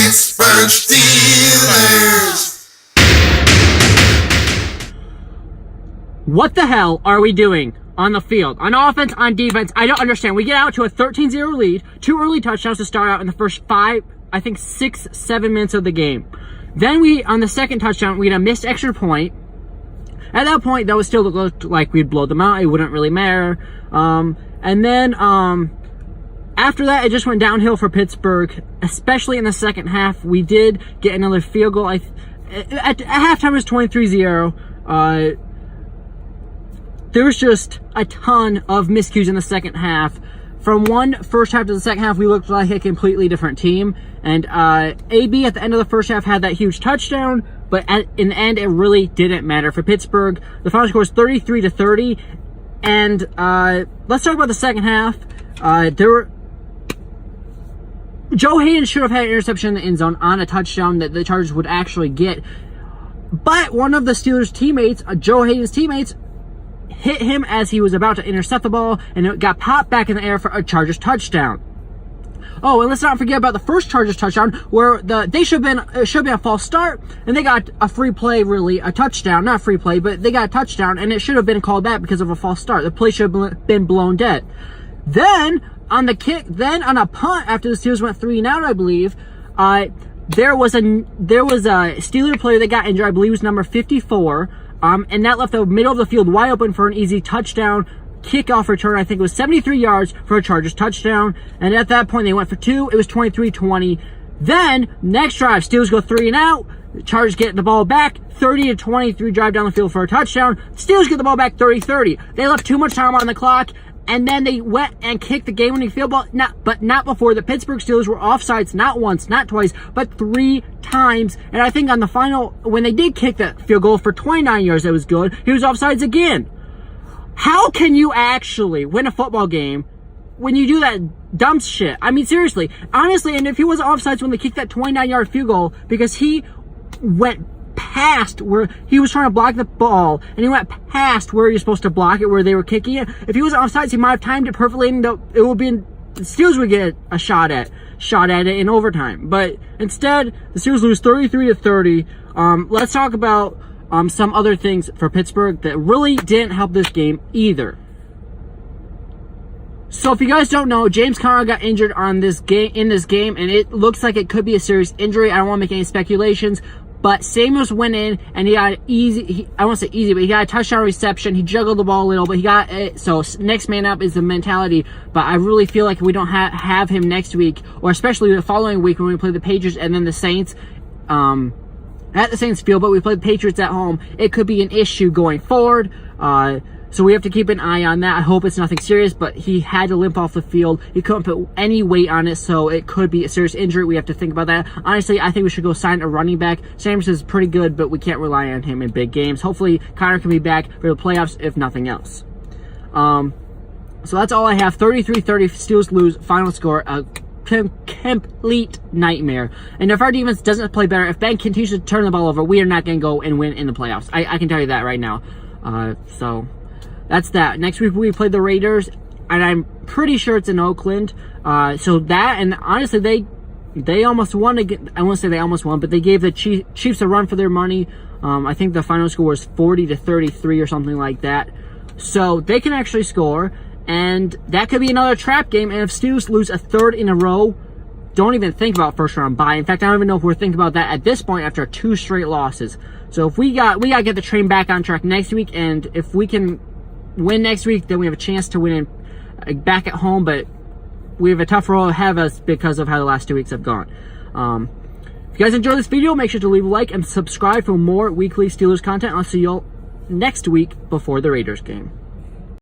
Pittsburgh Steelers. What the hell are we doing on the field? On offense, on defense, I don't understand. We get out to a 13-0 lead, 2 early touchdowns to start out in the first 6, 7 minutes of the game. Then on the second touchdown, we had a missed extra point. At that point, that was still looked like we'd blow them out. It wouldn't really matter. And then after that, it just went downhill for Pittsburgh, especially in the second half. We did get another field goal. At halftime, it was 23-0. There was just a ton of miscues in the second half. From first half to the second half, we looked like a completely different team. And AB at the end of the first half had that huge touchdown, but in the end, it really didn't matter for Pittsburgh. The final score was 33-30. And let's talk about the second half. Joe Hayden should have had an interception in the end zone on a touchdown that the Chargers would actually get. But one of the Steelers' teammates, Joe Hayden's teammates, hit him as he was about to intercept the ball, and it got popped back in the air for a Chargers touchdown. Oh, and let's not forget about the first Chargers touchdown, where it should have been a false start, and they got a free play, really, a touchdown, not a free play, but they got a touchdown, and it should have been called back because of a false start. The play should have been blown dead. Then, on a punt, after the Steelers went 3-and-out, I believe, there was a Steeler player that got injured, I believe it was number 54, and that left the middle of the field wide open for an easy touchdown kickoff return. I think it was 73 yards for a Chargers touchdown. And at that point, they went for 2. It was 23-20. Then, next drive, Steelers go 3-and-out. The Chargers get the ball back, 30-23 drive down the field for a touchdown. Steelers get the ball back 30-30. They left too much time on the clock, and then they went and kicked the game-winning field goal, but not before the Pittsburgh Steelers were offsides, not once, not twice, but 3 times. And I think on the final, when they did kick that field goal for 29 yards, that was good, he was offsides again. How can you actually win a football game when you do that dumb shit? I mean, seriously, honestly, and if he wasn't offsides when they kicked that 29-yard field goal, because he went past where he was trying to block the ball, and he went past where you're supposed to block it, where they were kicking it. If he was offsides, he might have timed it perfectly, and it would be the Steelers would get a shot at it in overtime. But instead, the Steelers lose 33-30. Let's talk about some other things for Pittsburgh that really didn't help this game either. So if you guys don't know, James Conner got injured in this game, and it looks like it could be a serious injury. I don't want to make any speculations, but Samuels went in and he got I won't say easy, but he got a touchdown reception. He juggled the ball a little, but he got it. So next man up is the mentality. But I really feel like if we don't have him next week, or especially the following week when we play the Patriots and then the Saints, at the Saints field, but we play the Patriots at home, it could be an issue going forward. So we have to keep an eye on that. I hope it's nothing serious, but he had to limp off the field. He couldn't put any weight on it, so it could be a serious injury. We have to think about that. Honestly, I think we should go sign a running back. Sanders is pretty good, but we can't rely on him in big games. Hopefully, Connor can be back for the playoffs, if nothing else. So that's all I have. 33-30, Steelers lose. Final score, a complete nightmare. And if our defense doesn't play better, if Ben continues to turn the ball over, we are not going to go and win in the playoffs. I can tell you that right now. So that's that. Next week we play the Raiders, and I'm pretty sure it's in Oakland. So that, and honestly, they almost won again. I won't say they almost won, but they gave the Chiefs a run for their money. I think the final score was 40-33 or something like that. So they can actually score, and that could be another trap game. And if Steelers lose a third in a row, don't even think about first round bye. In fact, I don't even know if we're thinking about that at this point after 2 straight losses. So if we got to get the train back on track next week, and if we can win next week, then we have a chance to win back at home, but we have a tough road ahead of us because of how the last 2 weeks have gone. If you guys enjoyed this video, make sure to leave a like and subscribe for more weekly Steelers content. I'll see you all next week before the Raiders game.